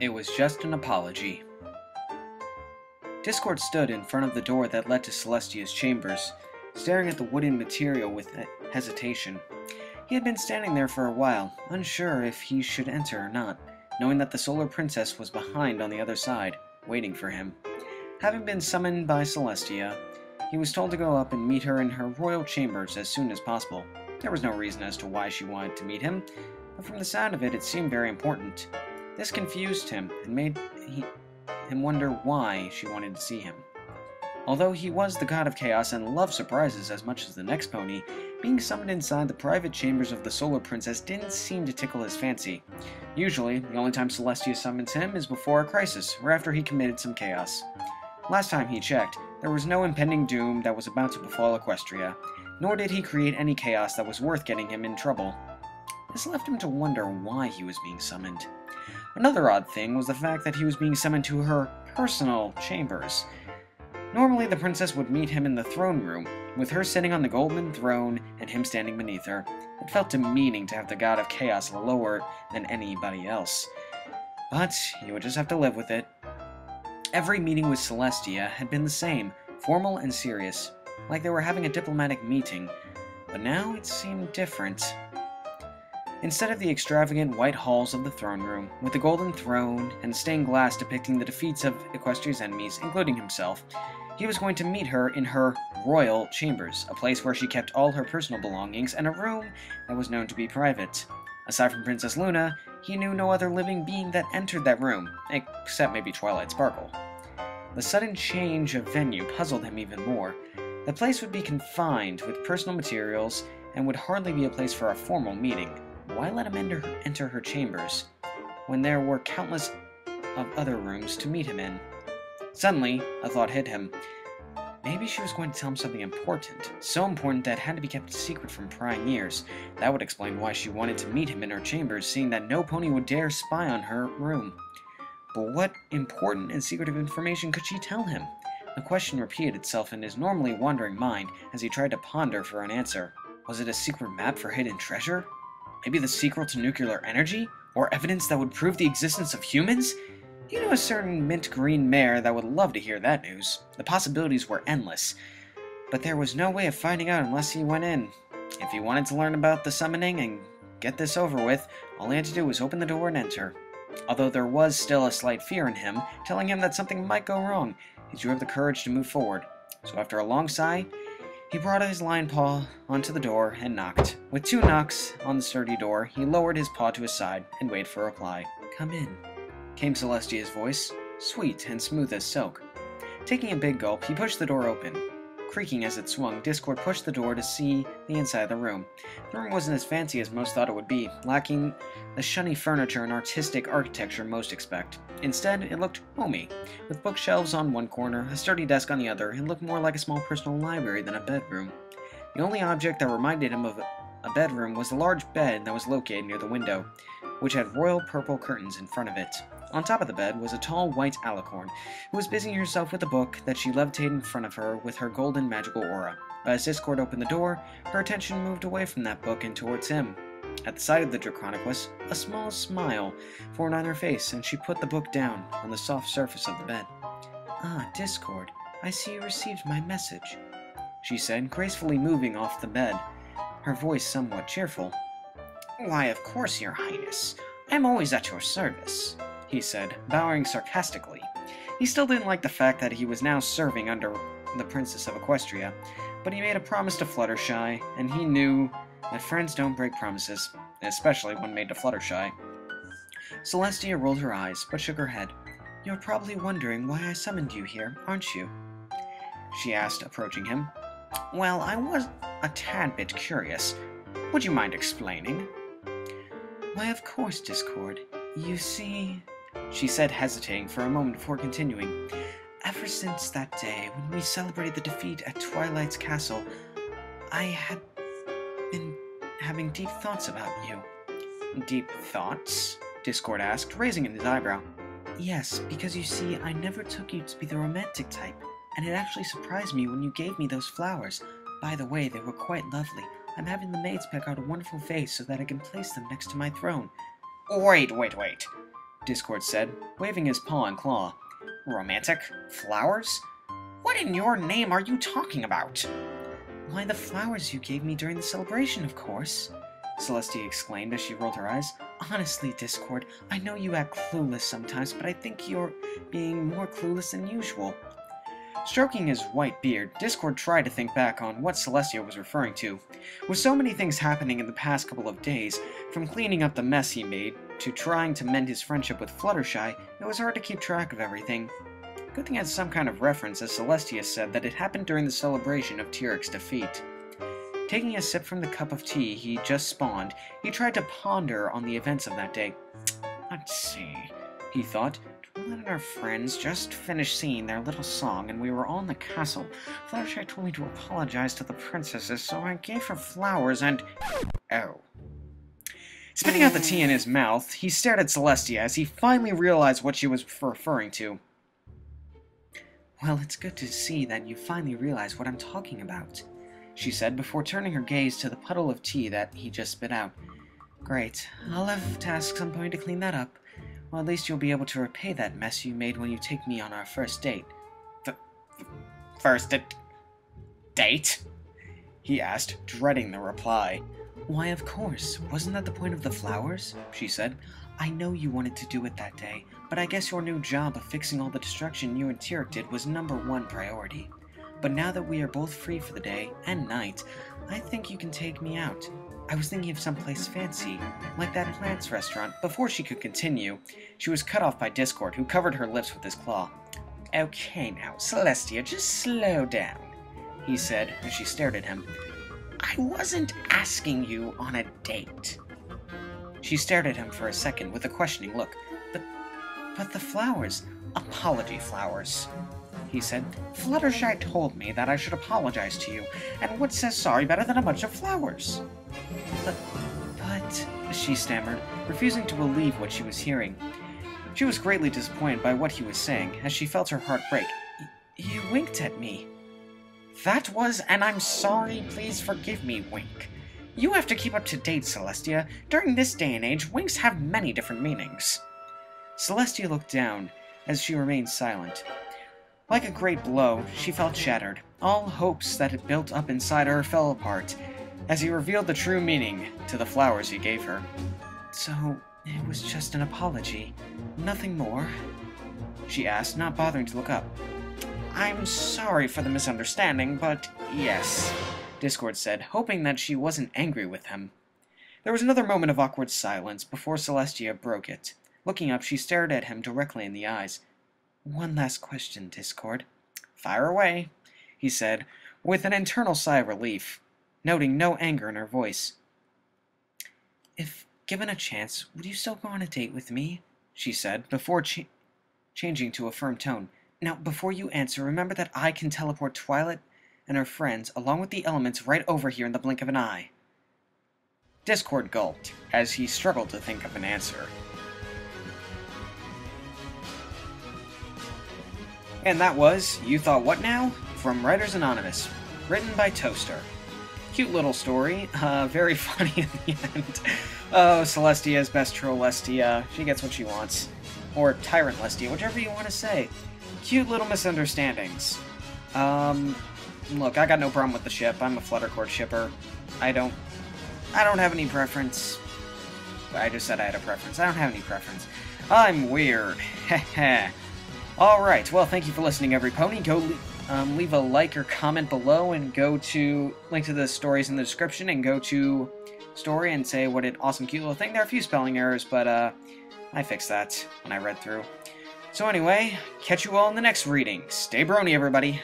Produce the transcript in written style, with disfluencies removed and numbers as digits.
It was just an apology. Discord stood in front of the door that led to Celestia's chambers, staring at the wooden material with hesitation. He had been standing there for a while, unsure if he should enter or not, knowing that the Solar Princess was behind on the other side, waiting for him. Having been summoned by Celestia, he was told to go up and meet her in her royal chambers as soon as possible. There was no reason as to why she wanted to meet him, but from the sound of it, it seemed very important. This confused him and made him wonder why she wanted to see him. Although he was the god of chaos and loved surprises as much as the next pony, being summoned inside the private chambers of the Solar Princess didn't seem to tickle his fancy. Usually, the only time Celestia summons him is before a crisis, or after he committed some chaos. Last time he checked, there was no impending doom that was about to befall Equestria, nor did he create any chaos that was worth getting him in trouble. This left him to wonder why he was being summoned. Another odd thing was the fact that he was being summoned to her personal chambers. Normally, the princess would meet him in the throne room, with her sitting on the golden throne and him standing beneath her. It felt demeaning to have the god of chaos lower than anybody else. But he would just have to live with it. Every meeting with Celestia had been the same, formal and serious, like they were having a diplomatic meeting. But now it seemed different. Instead of the extravagant white halls of the throne room, with the golden throne and stained glass depicting the defeats of Equestria's enemies, including himself, he was going to meet her in her royal chambers, a place where she kept all her personal belongings, and a room that was known to be private. Aside from Princess Luna, he knew no other living being that entered that room, except maybe Twilight Sparkle. The sudden change of venue puzzled him even more. The place would be confined with personal materials and would hardly be a place for a formal meeting. Why let him enter her chambers, when there were countless of other rooms to meet him in? Suddenly, a thought hit him. Maybe she was going to tell him something important, so important that it had to be kept a secret from prying ears. That would explain why she wanted to meet him in her chambers, seeing that no pony would dare spy on her room. But what important and secretive information could she tell him? The question repeated itself in his normally wandering mind as he tried to ponder for an answer. Was it a secret map for hidden treasure? Maybe the secret to nuclear energy? Or evidence that would prove the existence of humans? He knew a certain mint green mare that would love to hear that news. The possibilities were endless. But there was no way of finding out unless he went in. If he wanted to learn about the summoning and get this over with, all he had to do was open the door and enter. Although there was still a slight fear in him, telling him that something might go wrong, he drew up the courage to move forward. So after a long sigh, he brought his lion paw onto the door and knocked. With 2 knocks on the sturdy door, he lowered his paw to his side and waited for a reply. "Come in," came Celestia's voice, sweet and smooth as silk. Taking a big gulp, he pushed the door open. Creaking as it swung, Discord pushed the door to see the inside of the room. The room wasn't as fancy as most thought it would be, lacking the shiny furniture and artistic architecture most expect. Instead, it looked homey, with bookshelves on one corner, a sturdy desk on the other. It looked more like a small personal library than a bedroom. The only object that reminded him of a bedroom was the large bed that was located near the window, which had royal purple curtains in front of it. On top of the bed was a tall white alicorn, who was busying herself with a book that she levitated in front of her with her golden magical aura. As Discord opened the door, her attention moved away from that book and towards him. At the sight of the Draconicus, a small smile formed on her face, and she put the book down on the soft surface of the bed. "Ah, Discord, I see you received my message," she said, gracefully moving off the bed, her voice somewhat cheerful. "Why, of course, your highness. I'm always at your service," he said, bowing sarcastically. He still didn't like the fact that he was now serving under the Princess of Equestria, but he made a promise to Fluttershy, and he knew that friends don't break promises, especially when made to Fluttershy. Celestia rolled her eyes, but shook her head. "You're probably wondering why I summoned you here, aren't you?" she asked, approaching him. "Well, I was a tad bit curious. Would you mind explaining?" "Why, of course, Discord. You see," she said, hesitating for a moment before continuing, "ever since that day when we celebrated the defeat at Twilight's castle, I had been having deep thoughts about you." "Deep thoughts?" Discord asked, raising his eyebrow. "Yes, because you see, I never took you to be the romantic type, and it actually surprised me when you gave me those flowers. By the way, they were quite lovely. I'm having the maids pick out a wonderful vase so that I can place them next to my throne." Wait. Discord said, waving his paw and claw. Romantic? Flowers? What in your name are you talking about? Why, the flowers you gave me during the celebration, of course, Celestia exclaimed as she rolled her eyes. Honestly, Discord, I know you act clueless sometimes, but I think you're being more clueless than usual. Stroking his white beard, Discord tried to think back on what Celestia was referring to. With so many things happening in the past couple of days, from cleaning up the mess he made to trying to mend his friendship with Fluttershy, it was hard to keep track of everything. Good thing it had some kind of reference, as Celestia said that it happened during the celebration of Tyric's defeat. Taking a sip from the cup of tea he just spawned, he tried to ponder on the events of that day. Let's see, he thought. Twilight and our friends just finished singing their little song, and we were all in the castle. Fluttershy told me to apologize to the princesses, so I gave her flowers and... Oh. Spitting out the tea in his mouth, he stared at Celestia as he finally realized what she was referring to. Well, it's good to see that you finally realize what I'm talking about, she said before turning her gaze to the puddle of tea that he just spit out. Great. I'll have to ask some point to clean that up. Well, at least you'll be able to repay that mess you made when you take me on our first date. First date? He asked, dreading the reply. Why, of course. Wasn't that the point of the flowers? She said. I know you wanted to do it that day, but I guess your new job of fixing all the destruction you and Tyric did was #1 priority. But now that we are both free for the day and night, I think you can take me out. I was thinking of someplace fancy, like that Plants restaurant. Before she could continue, she was cut off by Discord, who covered her lips with his claw. Okay now, Celestia, just slow down, he said as she stared at him. I wasn't asking you on a date. She stared at him for a second with a questioning look. But the flowers, apology flowers, he said. Fluttershy told me that I should apologize to you, and what says sorry better than a bunch of flowers? But, she stammered, refusing to believe what she was hearing. She was greatly disappointed by what he was saying, as she felt her heart break. You winked at me. That was an I'm sorry, please forgive me wink. You have to keep up to date, Celestia. During this day and age, winks have many different meanings. Celestia looked down, as she remained silent. Like a great blow, she felt shattered. All hopes that had built up inside her fell apart, as he revealed the true meaning to the flowers he gave her. So, it was just an apology, nothing more? She asked, not bothering to look up. I'm sorry for the misunderstanding, but yes, Discord said, hoping that she wasn't angry with him. There was another moment of awkward silence before Celestia broke it. Looking up, she stared at him directly in the eyes. One last question, Discord. Fire away, he said, with an internal sigh of relief, noting no anger in her voice. If given a chance, would you still go on a date with me? She said, before changing to a firm tone. Now, before you answer, remember that I can teleport Twilight and her friends, along with the elements, right over here in the blink of an eye. Discord gulped, as he struggled to think of an answer. And that was You Thought What Now? From Writers Anonymous, written by Toaster. Cute little story, very funny in the end. Oh, Celestia's best troll Lestia, she gets what she wants. Or Tyrant Lestia, whichever you want to say. Cute little misunderstandings. Look, I got no problem with the ship. I'm a Fluttercore shipper. I don't have any preference. I just said I had a preference. I don't have any preference. I'm weird. Heh. Alright, well, thank you for listening, every pony. Go leave a like or comment below, and go to link to the stories in the description, and go to story and say what an awesome, cute little thing. There are a few spelling errors, but I fixed that when I read through. So anyway, catch you all in the next reading. Stay brony, everybody.